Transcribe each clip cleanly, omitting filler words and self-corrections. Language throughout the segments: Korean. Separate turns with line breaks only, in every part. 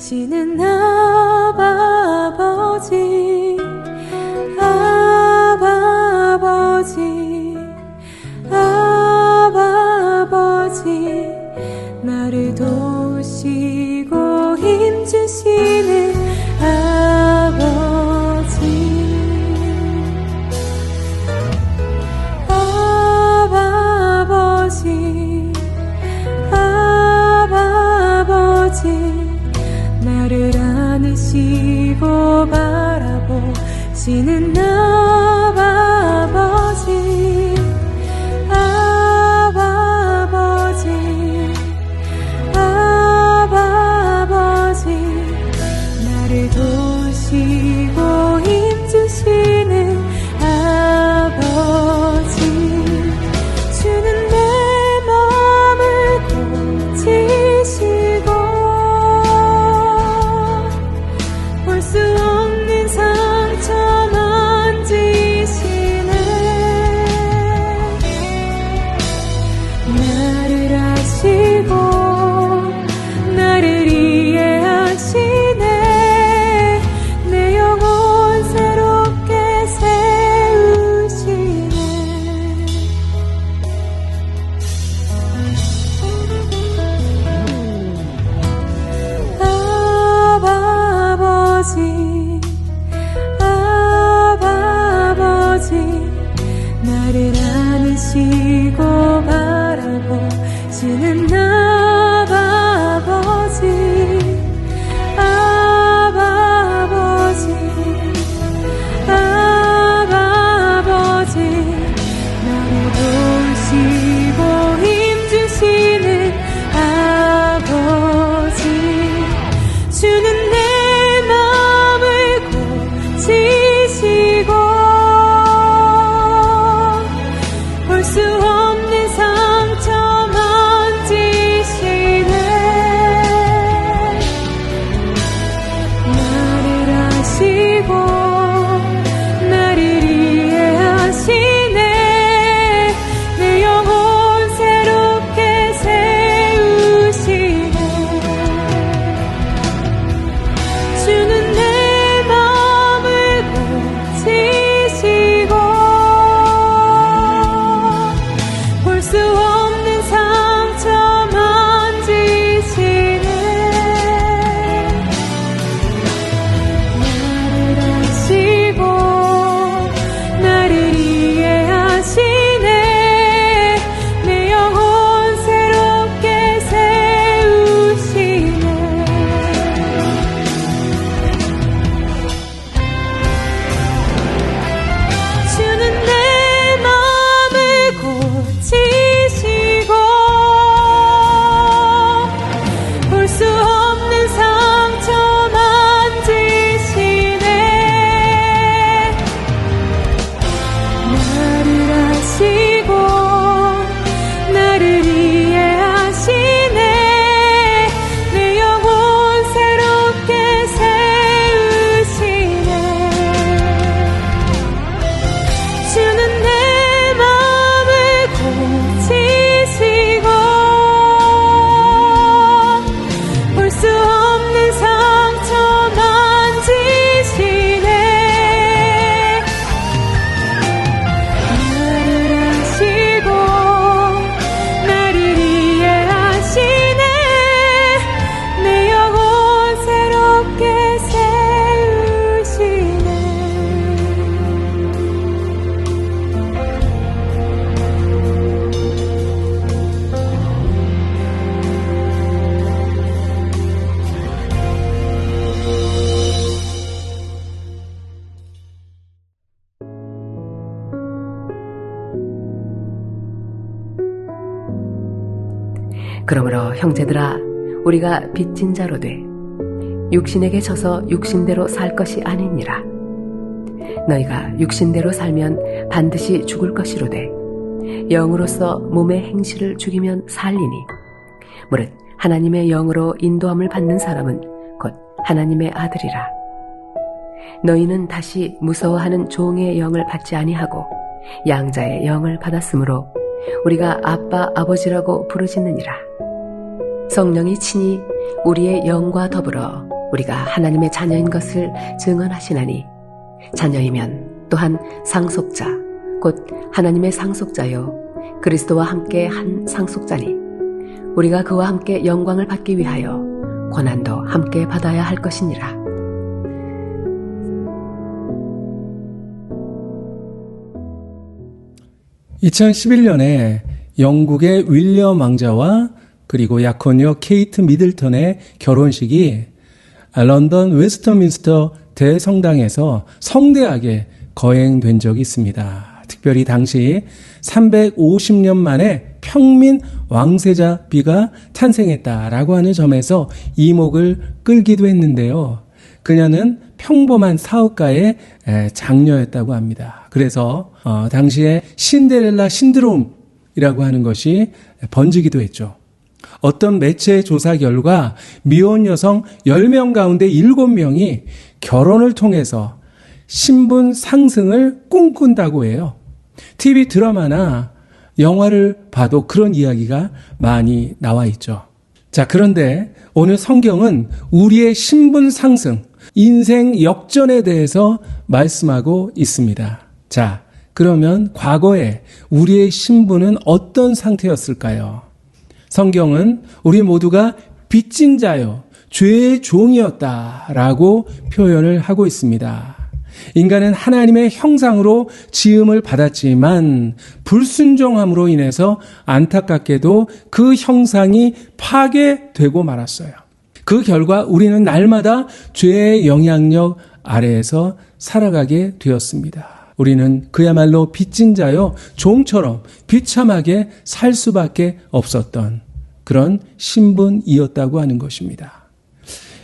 주시는 아바 아버지, 아바 아버지, 아바 아버지, 나를 도우시고 힘주시는 아버지, 아바 아버지, 아바 아버지, 나를 안으시고 바라보시는 아바 아버지, 아바 아버지, 아바 아버지, 나를 도우시고 힘주시는 아버지, 주는 내 마음을 고치시고 볼 수 없는 상처 만지시네. 나를 아시고 나를 이해하시네. 내 영혼 새롭게 세우시네. 아바 아버지, 아바 아버지, 나를 안으시고 바라보시는 아바 아버지, 아바 아버지, 아바 아버지, 나를 도우시고 힘주시는 아버지, 주는 내 마음을 고치시고 볼 수 없는 상처 만지시네. 나를 아시고 나를 이해하시네. 내 영혼 새롭게 세우시네. 주는 내 마음을 고치시고 볼 수 없는 상처 만지시네. 나를 아시고 나를 이해하시네. 내 영혼 새롭게 세우시네. 주는 내 마음을 고치시고 볼 수 없는 상처 만지시네. 나를 아시고 나를 이해하시네. 내 영혼 새롭게 세우시네. 주는 내 마음을 고치시고 볼 수 없는 상처 만지시네. 나를 아시고 나를 이해하시네. 내 영혼 새롭게 세우시네.
그러므로 형제들아, 우리가 빚진 자로 돼 육신에게 져서 육신대로 살 것이 아니니라. 너희가 육신대로 살면 반드시 죽을 것이로되 영으로서 몸의 행실을 죽이면 살리니, 무릇 하나님의 영으로 인도함을 받는 사람은 곧 하나님의 아들이라. 너희는 다시 무서워하는 종의 영을 받지 아니하고 양자의 영을 받았으므로 우리가 아빠 아버지라고 부르짖느니라. 성령이 친히 우리의 영과 더불어 우리가 하나님의 자녀인 것을 증언하시나니 자녀이면 또한 상속자 곧 하나님의 상속자요 그리스도와 함께 한 상속자니 우리가 그와 함께 영광을 받기 위하여 고난도 함께 받아야 할 것이니라.
(2011년에) 영국의 윌리엄 왕자와 그리고 약혼녀 케이트 미들턴의 결혼식이 런던 웨스터민스터 대성당에서 성대하게 거행된 적이 있습니다. 특별히 당시 350년 만에 평민 왕세자비가 탄생했다라고 하는 점에서 이목을 끌기도 했는데요. 그녀는 평범한 사업가의 장녀였다고 합니다. 그래서 당시에 신데렐라 신드롬이라고 하는 것이 번지기도 했죠. 어떤 매체 조사 결과 미혼 여성 10명 가운데 7명이 결혼을 통해서 신분 상승을 꿈꾼다고 해요. TV 드라마나 영화를 봐도 그런 이야기가 많이 나와 있죠. 자, 그런데 오늘 성경은 우리의 신분 상승, 인생 역전에 대해서 말씀하고 있습니다. 자, 그러면 과거에 우리의 신분은 어떤 상태였을까요? 성경은 우리 모두가 빚진 자요, 죄의 종이었다라고 표현을 하고 있습니다. 인간은 하나님의 형상으로 지음을 받았지만 불순종함으로 인해서 안타깝게도 그 형상이 파괴되고 말았어요. 그 결과 우리는 날마다 죄의 영향력 아래에서 살아가게 되었습니다. 우리는 그야말로 빚진 자요, 종처럼 비참하게 살 수밖에 없었던 그런 신분이었다고 하는 것입니다.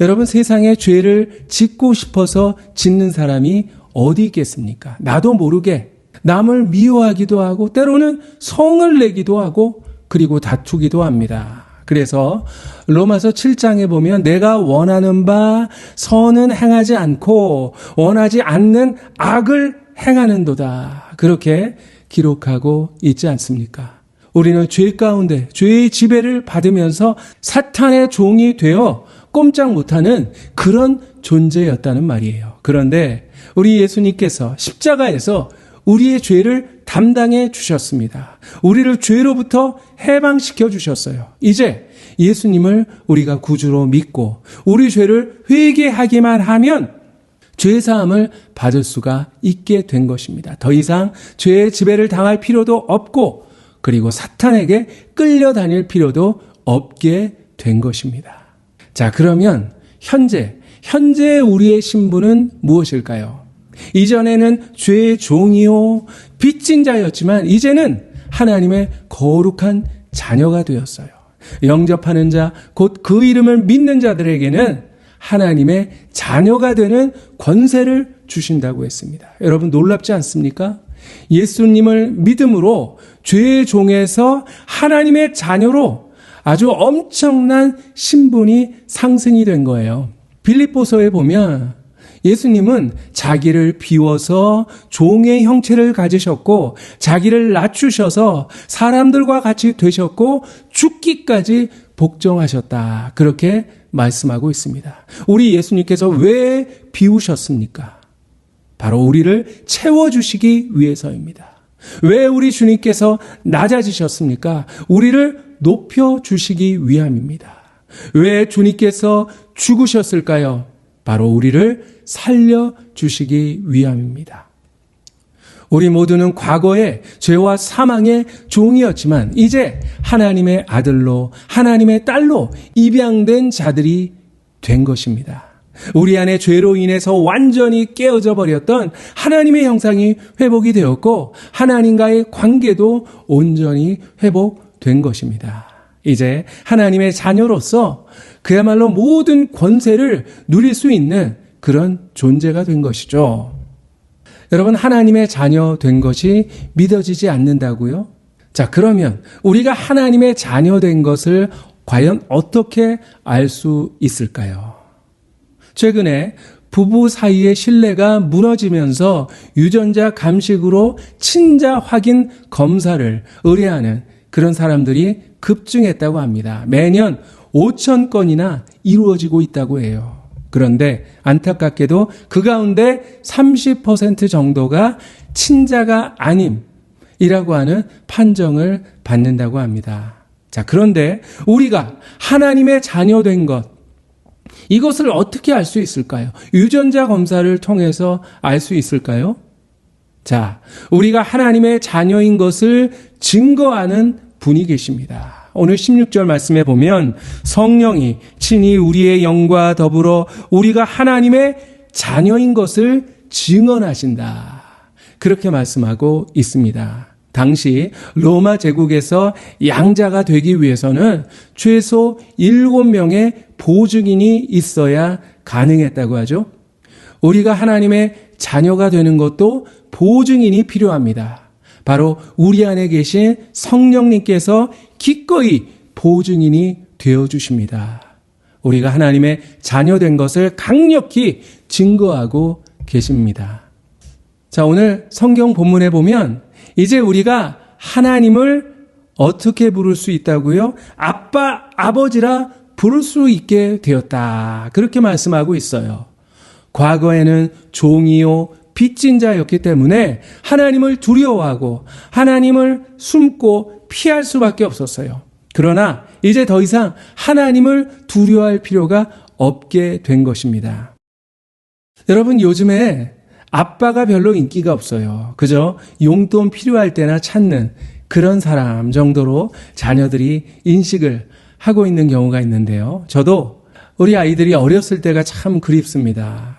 여러분, 세상에 죄를 짓고 싶어서 짓는 사람이 어디 있겠습니까? 나도 모르게 남을 미워하기도 하고 때로는 성을 내기도 하고 그리고 다투기도 합니다. 그래서 로마서 7장에 보면 내가 원하는 바 선은 행하지 않고 원하지 않는 악을 행하는도다. 그렇게 기록하고 있지 않습니까? 우리는 죄 가운데 죄의 지배를 받으면서 사탄의 종이 되어 꼼짝 못하는 그런 존재였다는 말이에요. 그런데 우리 예수님께서 십자가에서 우리의 죄를 담당해 주셨습니다. 우리를 죄로부터 해방시켜 주셨어요. 이제 예수님을 우리가 구주로 믿고 우리 죄를 회개하기만 하면 죄사함을 받을 수가 있게 된 것입니다. 더 이상 죄의 지배를 당할 필요도 없고 그리고 사탄에게 끌려다닐 필요도 없게 된 것입니다. 자, 그러면 현재 우리의 신분은 무엇일까요? 이전에는 죄의 종이요 빚진 자였지만 이제는 하나님의 거룩한 자녀가 되었어요. 영접하는 자, 곧 그 이름을 믿는 자들에게는 하나님의 자녀가 되는 권세를 주신다고 했습니다. 여러분, 놀랍지 않습니까? 예수님을 믿음으로 죄의 종에서 하나님의 자녀로 아주 엄청난 신분이 상승이 된 거예요. 빌립보서에 보면 예수님은 자기를 비워서 종의 형체를 가지셨고 자기를 낮추셔서 사람들과 같이 되셨고 죽기까지 복종하셨다. 그렇게 말씀하고 있습니다. 우리 예수님께서 왜 비우셨습니까? 바로 우리를 채워주시기 위해서입니다. 왜 우리 주님께서 낮아지셨습니까? 우리를 높여주시기 위함입니다. 왜 주님께서 죽으셨을까요? 바로 우리를 살려주시기 위함입니다. 우리 모두는 과거에 죄와 사망의 종이었지만 이제 하나님의 아들로 하나님의 딸로 입양된 자들이 된 것입니다. 우리 안에 죄로 인해서 완전히 깨어져 버렸던 하나님의 형상이 회복이 되었고 하나님과의 관계도 온전히 회복된 것입니다. 이제 하나님의 자녀로서 그야말로 모든 권세를 누릴 수 있는 그런 존재가 된 것이죠. 여러분, 하나님의 자녀 된 것이 믿어지지 않는다고요? 자, 그러면 우리가 하나님의 자녀 된 것을 과연 어떻게 알 수 있을까요? 최근에 부부 사이의 신뢰가 무너지면서 유전자 감식으로 친자 확인 검사를 의뢰하는 그런 사람들이 급증했다고 합니다. 매년 5,000건이나 이루어지고 있다고 해요. 그런데 안타깝게도 그 가운데 30% 정도가 친자가 아님이라고 하는 판정을 받는다고 합니다. 자, 그런데 우리가 하나님의 자녀된 것, 이것을 어떻게 알 수 있을까요? 유전자 검사를 통해서 알 수 있을까요? 자, 우리가 하나님의 자녀인 것을 증거하는 분이 계십니다. 오늘 16절 말씀에 보면 성령이 친히 우리의 영과 더불어 우리가 하나님의 자녀인 것을 증언하신다. 그렇게 말씀하고 있습니다. 당시 로마 제국에서 양자가 되기 위해서는 최소 7명의 보증인이 있어야 가능했다고 하죠. 우리가 하나님의 자녀가 되는 것도 보증인이 필요합니다. 바로 우리 안에 계신 성령님께서 기꺼이 보증인이 되어주십니다. 우리가 하나님의 자녀된 것을 강력히 증거하고 계십니다. 자, 오늘 성경 본문에 보면 이제 우리가 하나님을 어떻게 부를 수 있다고요? 아빠, 아버지라 부를 수 있게 되었다. 그렇게 말씀하고 있어요. 과거에는 종이요, 빚진 자였기 때문에 하나님을 두려워하고 하나님을 숨고 피할 수밖에 없었어요. 그러나 이제 더 이상 하나님을 두려워할 필요가 없게 된 것입니다. 여러분, 요즘에 아빠가 별로 인기가 없어요. 그저 용돈 필요할 때나 찾는 그런 사람 정도로 자녀들이 인식을 하고 있는 경우가 있는데요. 저도 우리 아이들이 어렸을 때가 참 그립습니다.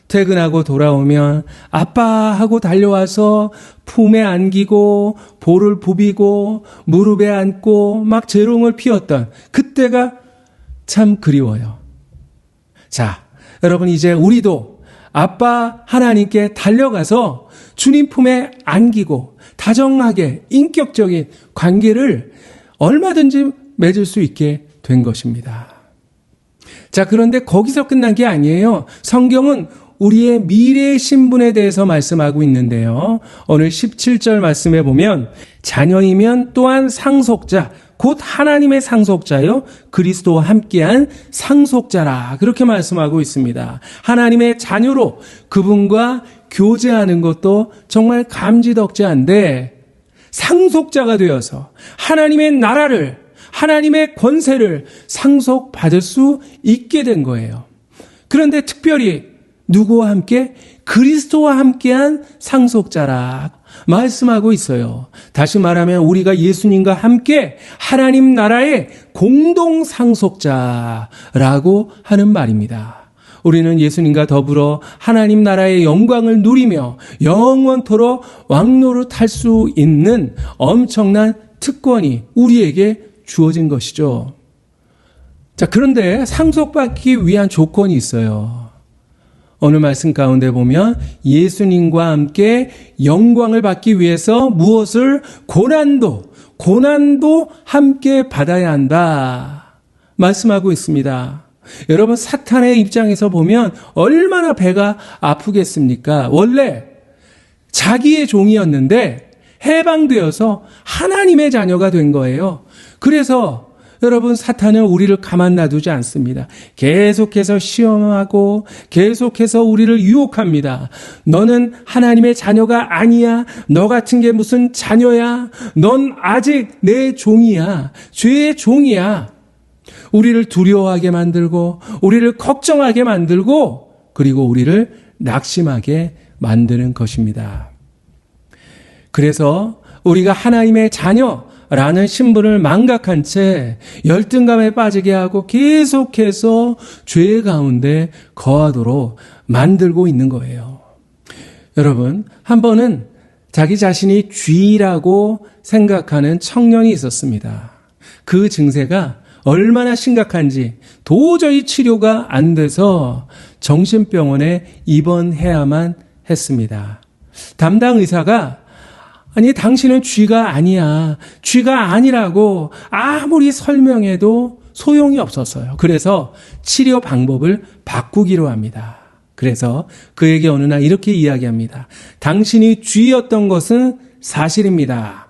퇴근하고 돌아오면 아빠 하고 달려와서 품에 안기고 볼을 부비고 무릎에 안고 막 재롱을 피웠던 그때가 참 그리워요. 자, 여러분, 이제 우리도 아빠 하나님께 달려가서 주님 품에 안기고 다정하게 인격적인 관계를 얼마든지 맺을 수 있게 된 것입니다. 자, 그런데 거기서 끝난 게 아니에요. 성경은 우리의 미래의 신분에 대해서 말씀하고 있는데요. 오늘 17절 말씀에 보면 자녀이면 또한 상속자, 곧 하나님의 상속자요, 그리스도와 함께한 상속자라, 그렇게 말씀하고 있습니다. 하나님의 자녀로 그분과 교제하는 것도 정말 감지덕지한데 상속자가 되어서 하나님의 나라를, 하나님의 권세를 상속받을 수 있게 된 거예요. 그런데 특별히 누구와 함께? 그리스도와 함께한 상속자라 말씀하고 있어요. 다시 말하면 우리가 예수님과 함께 하나님 나라의 공동 상속자라고 하는 말입니다. 우리는 예수님과 더불어 하나님 나라의 영광을 누리며 영원토록 왕노릇할 수 있는 엄청난 특권이 우리에게 주어진 것이죠. 자, 그런데 상속받기 위한 조건이 있어요. 오늘 말씀 가운데 보면 예수님과 함께 영광을 받기 위해서 무엇을? 고난도 함께 받아야 한다 말씀하고 있습니다. 여러분, 사탄의 입장에서 보면 얼마나 배가 아프겠습니까? 원래 자기의 종이었는데 해방되어서 하나님의 자녀가 된 거예요. 그래서 여러분, 사탄은 우리를 가만 놔두지 않습니다. 계속해서 시험하고 계속해서 우리를 유혹합니다. 너는 하나님의 자녀가 아니야. 너 같은 게 무슨 자녀야. 넌 아직 내 종이야. 죄의 종이야. 우리를 두려워하게 만들고 우리를 걱정하게 만들고 그리고 우리를 낙심하게 만드는 것입니다. 그래서 우리가 하나님의 자녀라는 신분을 망각한 채 열등감에 빠지게 하고 계속해서 죄 가운데 거하도록 만들고 있는 거예요. 여러분, 한 번은 자기 자신이 쥐라고 생각하는 청년이 있었습니다. 그 증세가 얼마나 심각한지 도저히 치료가 안 돼서 정신병원에 입원해야만 했습니다. 담당 의사가 아니, 당신은 쥐가 아니야. 쥐가 아니라고 아무리 설명해도 소용이 없었어요. 그래서 치료 방법을 바꾸기로 합니다. 그래서 그에게 어느 날 이렇게 이야기합니다. 당신이 쥐였던 것은 사실입니다.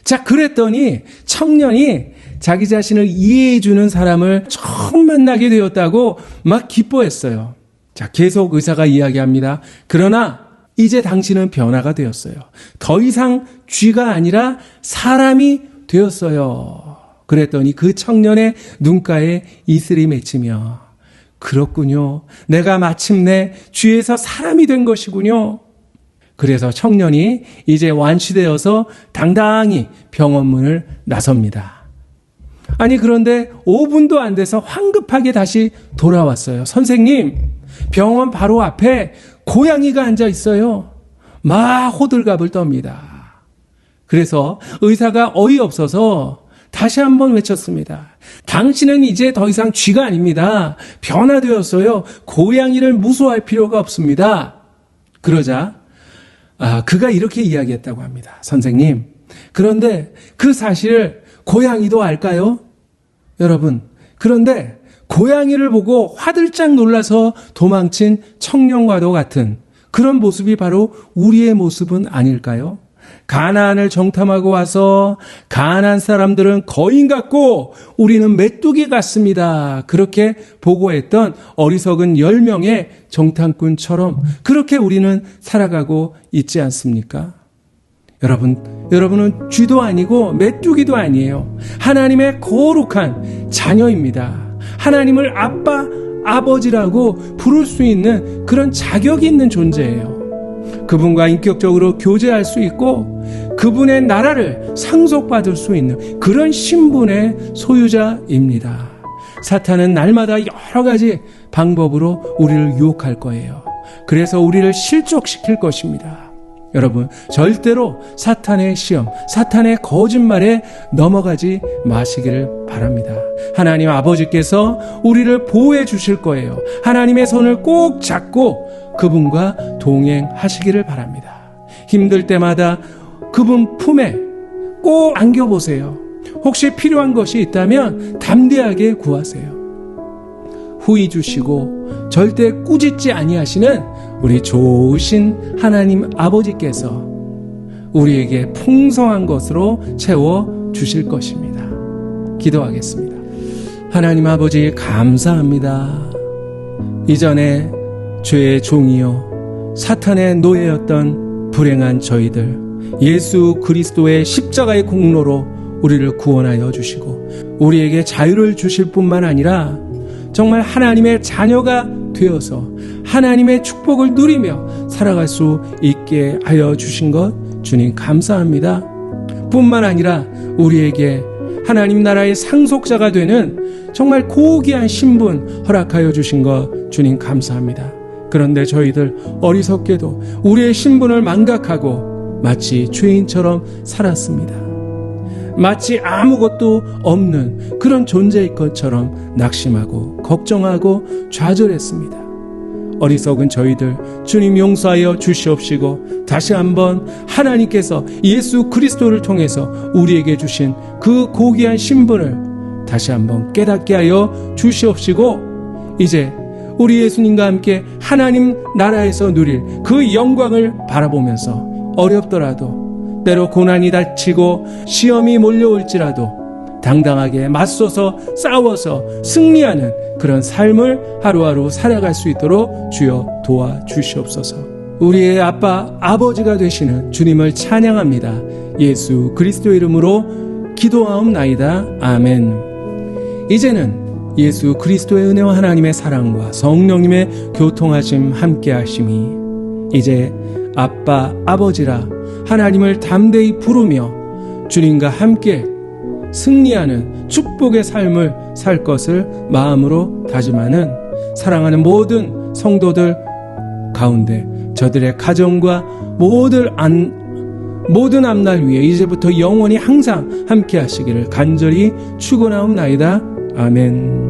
자, 그랬더니 청년이 자기 자신을 이해해주는 사람을 처음 만나게 되었다고 막 기뻐했어요. 자, 계속 의사가 이야기합니다. 그러나 이제 당신은 변화가 되었어요. 더 이상 쥐가 아니라 사람이 되었어요. 그랬더니 그 청년의 눈가에 이슬이 맺히며, 그렇군요. 내가 마침내 쥐에서 사람이 된 것이군요. 그래서 청년이 이제 완치되어서 당당히 병원 문을 나섭니다. 아니, 그런데 5분도 안 돼서 황급하게 다시 돌아왔어요. 선생님, 병원 바로 앞에 고양이가 앉아 있어요. 막 호들갑을 떱니다. 그래서 의사가 어이없어서 다시 한번 외쳤습니다. 당신은 이제 더 이상 쥐가 아닙니다. 변화되었어요. 고양이를 무서워할 필요가 없습니다. 그러자 그가 이렇게 이야기했다고 합니다. 선생님, 그런데 그 사실을 고양이도 알까요? 여러분, 그런데 고양이를 보고 화들짝 놀라서 도망친 청년과도 같은 그런 모습이 바로 우리의 모습은 아닐까요? 가나안을 정탐하고 와서 가나안 사람들은 거인 같고 우리는 메뚜기 같습니다. 그렇게 보고했던 어리석은 10명의 정탐꾼처럼 그렇게 우리는 살아가고 있지 않습니까? 여러분은 쥐도 아니고 메뚜기도 아니에요. 하나님의 거룩한 자녀입니다. 하나님을 아빠, 아버지라고 부를 수 있는 그런 자격이 있는 존재예요. 그분과 인격적으로 교제할 수 있고 그분의 나라를 상속받을 수 있는 그런 신분의 소유자입니다. 사탄은 날마다 여러 가지 방법으로 우리를 유혹할 거예요. 그래서 우리를 실족시킬 것입니다. 여러분, 절대로 사탄의 시험, 사탄의 거짓말에 넘어가지 마시기를 바랍니다. 하나님 아버지께서 우리를 보호해 주실 거예요. 하나님의 손을 꼭 잡고 그분과 동행하시기를 바랍니다. 힘들 때마다 그분 품에 꼭 안겨보세요. 혹시 필요한 것이 있다면 담대하게 구하세요. 후히 주시고 절대 꾸짖지 아니하시는 우리 좋으신 하나님 아버지께서 우리에게 풍성한 것으로 채워 주실 것입니다. 기도하겠습니다. 하나님 아버지, 감사합니다. 이전에 죄의 종이요 사탄의 노예였던 불행한 저희들, 예수 그리스도의 십자가의 공로로 우리를 구원하여 주시고 우리에게 자유를 주실 뿐만 아니라 정말 하나님의 자녀가 되어서 하나님의 축복을 누리며 살아갈 수 있게 하여 주신 것 주님 감사합니다. 뿐만 아니라 우리에게 하나님 나라의 상속자가 되는 정말 고귀한 신분 허락하여 주신 것 주님 감사합니다. 그런데 저희들 어리석게도 우리의 신분을 망각하고 마치 죄인처럼 살았습니다. 마치 아무것도 없는 그런 존재일 것처럼 낙심하고 걱정하고 좌절했습니다. 어리석은 저희들 주님 용서하여 주시옵시고 다시 한번 하나님께서 예수 그리스도를 통해서 우리에게 주신 그 고귀한 신분을 다시 한번 깨닫게 하여 주시옵시고 이제 우리 예수님과 함께 하나님 나라에서 누릴 그 영광을 바라보면서 어렵더라도 때로 고난이 닥치고 시험이 몰려올지라도 당당하게 맞서서 싸워서 승리하는 그런 삶을 하루하루 살아갈 수 있도록 주여 도와주시옵소서. 우리의 아빠, 아버지가 되시는 주님을 찬양합니다. 예수 그리스도 이름으로 기도하옵나이다. 아멘. 이제는 예수 그리스도의 은혜와 하나님의 사랑과 성령님의 교통하심 함께 하심이 이제 아빠, 아버지라 하나님을 담대히 부르며 주님과 함께 승리하는 축복의 삶을 살 것을 마음으로 다짐하는 사랑하는 모든 성도들 가운데 저들의 가정과 모든 앞날 위에 이제부터 영원히 항상 함께 하시기를 간절히 축원하옵나이다. 아멘.